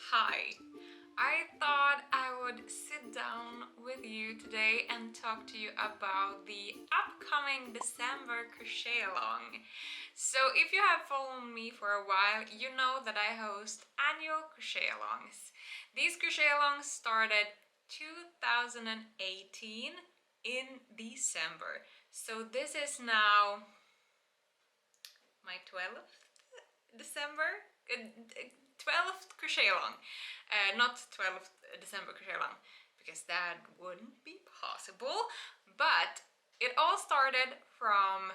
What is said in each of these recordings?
Hi! I thought I would sit down with you today and talk to you about the upcoming December crochet along. So if you have followed me for a while, you know that I host annual crochet alongs. These crochet alongs started 2018 in December. So this is now my 12th December? 12th crochet along. Not 12th December crochet along, because that wouldn't be possible. But it all started from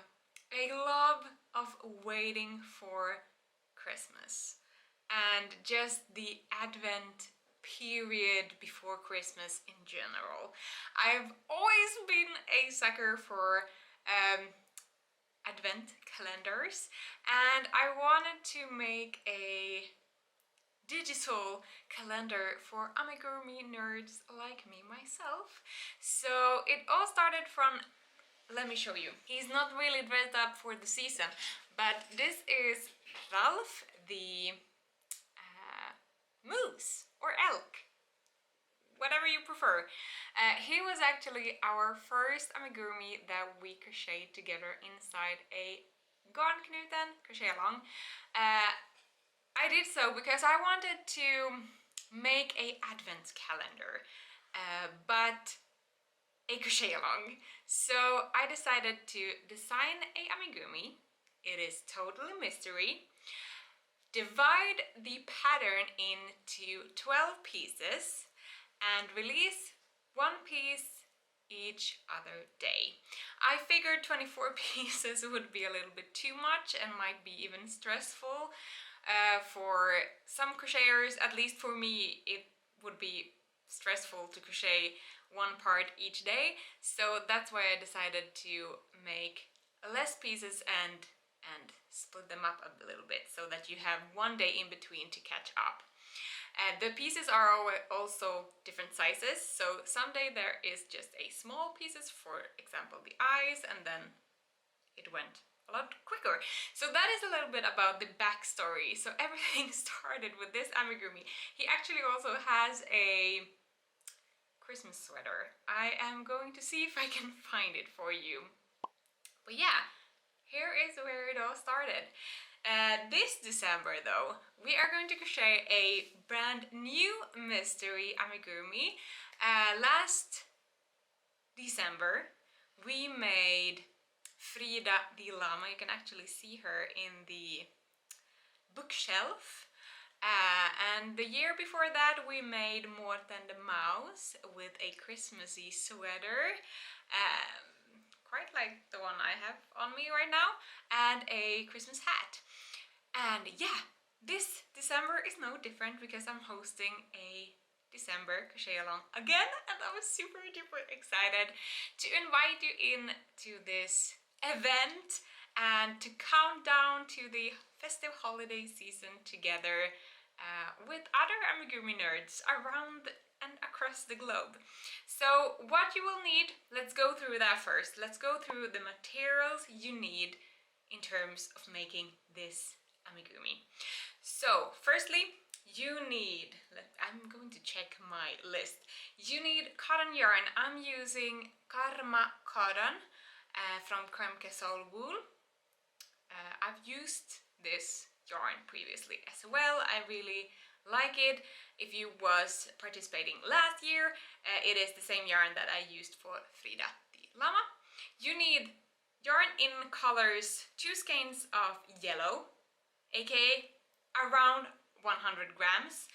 a love of waiting for Christmas and just the Advent period before Christmas in general. I've always been a sucker for Advent calendars, and I wanted to make a digital calendar for amigurumi nerds like me myself. So it all started from, let me show you. He's not really dressed up for the season, but this is Ralph the moose or elk, whatever you prefer. He was actually our first amigurumi that we crocheted together inside a garnknuten crochet along. I did so because I wanted to make a advent calendar, but a crochet along. So I decided to design a amigurumi. It is totally mystery. Divide the pattern into 12 pieces and release one piece each other day. I figured 24 pieces would be a little bit too much and might be even stressful. For some crocheters, at least for me, it would be stressful to crochet one part each day. So that's why I decided to make less pieces and split them up a little bit so that you have one day in between to catch up. The pieces are also different sizes, so someday there is just a small pieces, for example the eyes, and then it went a lot quicker. So that is a little bit about the backstory. So everything started with this amigurumi. He actually also has a Christmas sweater. I am going to see if I can find it for you. But yeah, here is where it all started. This December though, we are going to crochet a brand new mystery amigurumi. Last December we made Frida the llama. You can actually see her in the bookshelf. And the year before that we made Morten the mouse with a Christmassy sweater. Quite like the one I have on me right now, and a Christmas hat. And yeah, this December is no different because I'm hosting a December crochet along again, and I was super duper excited to invite you in to this event and to count down to the festive holiday season together with other amigurumi nerds around and across the globe. So what you will need, let's go through that first. Let's go through the materials you need in terms of making this amigurumi. So firstly, you need, I'm going to check my list. You need cotton yarn. I'm using Karma cotton from Kremke Soul Wool. I've used this yarn previously as well. I really like it. If you was participating last year, it is the same yarn that I used for Frida the llama. You need yarn in colors 2 skeins of yellow, aka around 100 grams.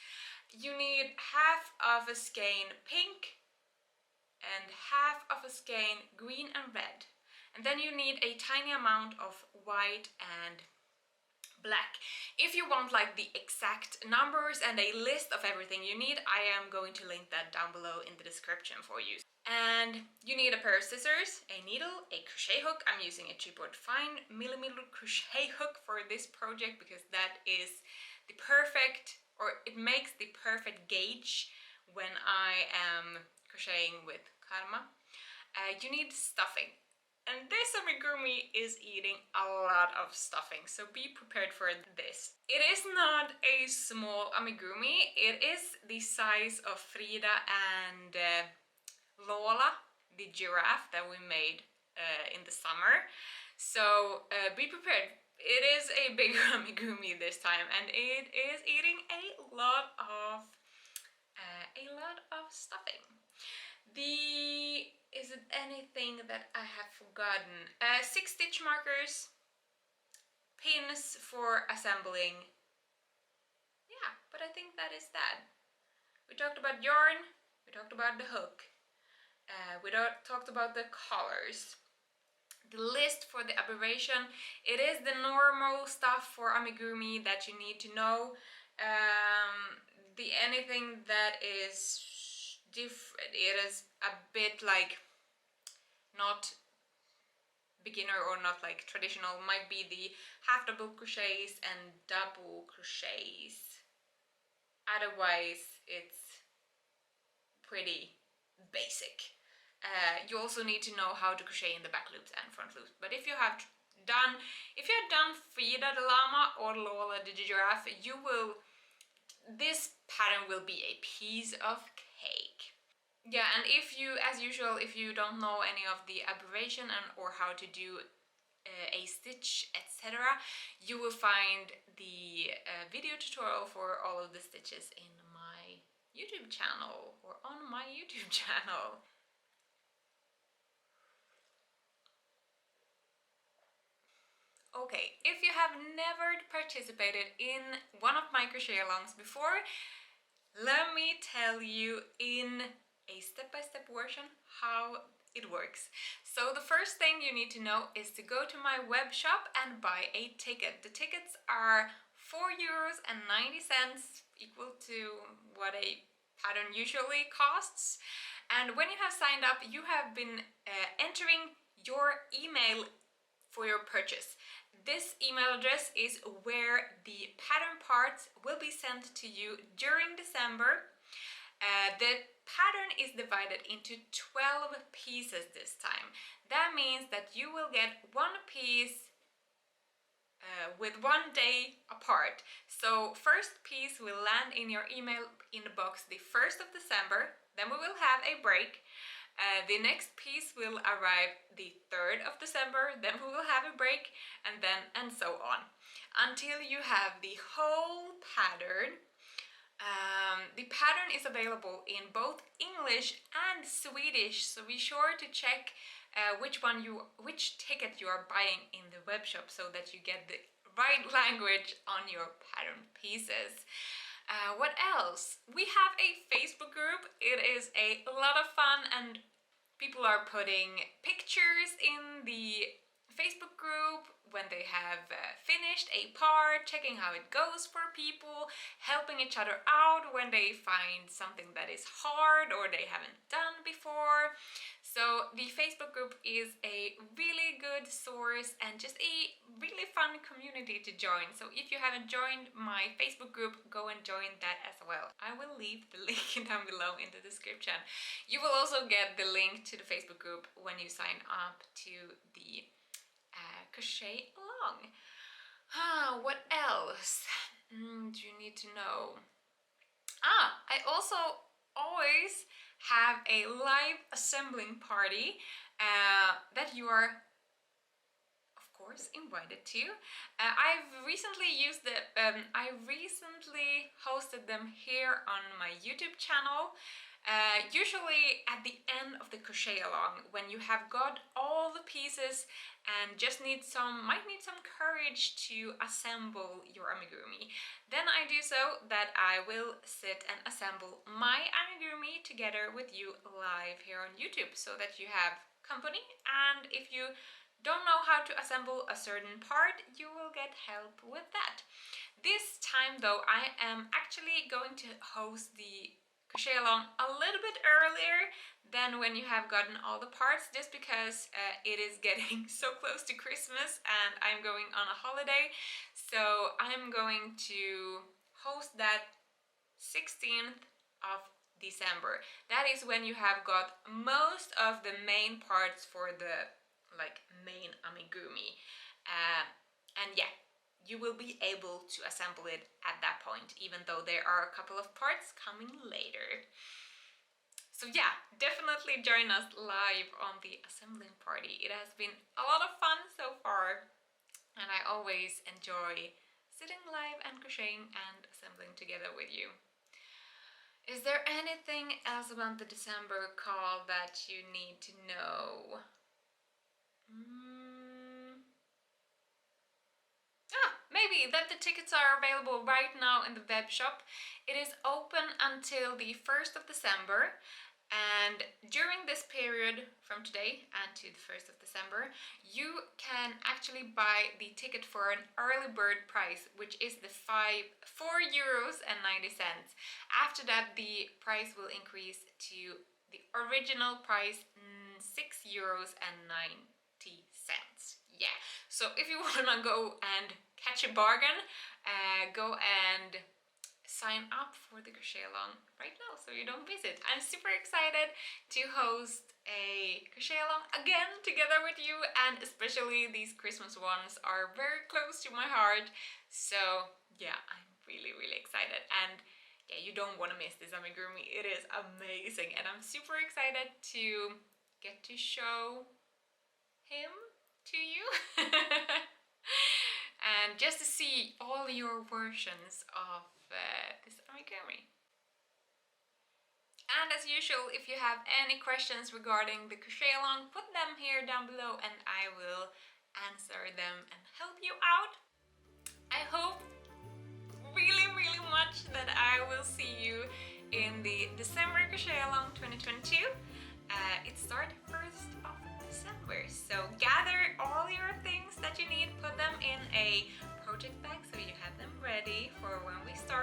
You need half of a skein pink and half of a skein green and red. And then you need a tiny amount of white and black. If you want like the exact numbers and a list of everything you need, I am going to link that down below in the description for you. And you need a pair of scissors, a needle, a crochet hook. I'm using a 2.5mm crochet hook for this project because that is the perfect, or it makes the perfect gauge when I am crocheting with Karma. You need stuffing. And this amigurumi is eating a lot of stuffing, so be prepared for this. It is not a small amigurumi, it is the size of Frida and Lola, the giraffe that we made in the summer. So be prepared. It is a bigger amigurumi this time, and it is eating a lot of stuffing. Is it anything that I have forgotten? 6 stitch markers, pins for assembling. Yeah, but I think that is that. We talked about yarn, we talked about the hook, we talked about the colors. The list for the aberration, it is the normal stuff for amigurumi that you need to know. The anything that is different, it is a bit like not beginner or not like traditional, might be the half double crochets and double crochets. Otherwise it's pretty basic. You also need to know how to crochet in the back loops and front loops, but if you have done Frida the llama or Lola the giraffe, this pattern will be a piece of cake. Yeah, and if you, as usual, if you don't know any of the aberration or how to do a stitch, etc., you will find the video tutorial for all of the stitches in my YouTube channel or on my YouTube channel. Okay, if you have never participated in one of my crochet alongs before, let me tell you in a step-by-step version how it works. So the first thing you need to know is to go to my web shop and buy a ticket. The tickets are €4.90, equal to what a pattern usually costs. And when you have signed up, you have been entering your email for your purchase. This email address is where the pattern parts will be sent to you during December. The pattern is divided into 12 pieces this time. That means that you will get one piece with 1 day apart. So first piece will land in your email inbox the 1st of December, then we will have a break. The next piece will arrive the 3rd of December, then we will have a break, and so on, until you have the whole pattern. The pattern is available in both English and Swedish, so be sure to check which ticket you are buying in the web shop so that you get the right language on your pattern pieces. What else? We have a Facebook group. It is a lot of fun and people are putting pictures in the Facebook group when they have finished a part, checking how it goes for people, helping each other out when they find something that is hard or they haven't done before. So the Facebook group is a really good source and just a really fun community to join. So if you haven't joined my Facebook group, go and join that as well. I will leave the link down below in the description. You will also get the link to the Facebook group when you sign up to the crochet along. What else do you need to know? I also always have a live assembling party that you are of course invited to. I've recently I recently hosted them here on my YouTube channel. Usually at the end of the crochet along, when you have got all the pieces and just might need some courage to assemble your amigurumi, then I do so that I will sit and assemble my amigurumi together with you live here on YouTube so that you have company, and if you don't know how to assemble a certain part, you will get help with that. This time though, I am actually going to host the crochet along a little bit earlier than when you have gotten all the parts, just because it is getting so close to Christmas and I'm going on a holiday. So I'm going to host that 16th of December. That is when you have got most of the main parts for the like main amigurumi. And yeah, you will be able to assemble it at that point, even though there are a couple of parts coming later. So yeah, definitely join us live on the assembling party. It has been a lot of fun so far, and I always enjoy sitting live and crocheting and assembling together with you. Is there anything else about the December call that you need to know? Maybe that the tickets are available right now in the web shop. It is open until the 1st of December. And during this period, from today and to the 1st of December, you can actually buy the ticket for an early bird price, which is the €4.90. After that, the price will increase to the original price, €6.90. Yeah, so if you wanna go and catch a bargain, go and sign up for the crochet along right now so you don't miss it. I'm super excited to host a crochet along again together with you, and especially these Christmas ones are very close to my heart. So yeah, I'm really excited, and yeah, you don't want to miss this amigurumi. It is amazing, and I'm super excited to get to show him to you. And just to see all your versions of this amigurumi. And as usual, if you have any questions regarding the crochet along, put them here down below and I will answer them and help you out. I hope really much that I will see you in the December crochet along 2022. It starts 1st of December, so gather all your things that you need, put them in a project bag so you have them ready for when we start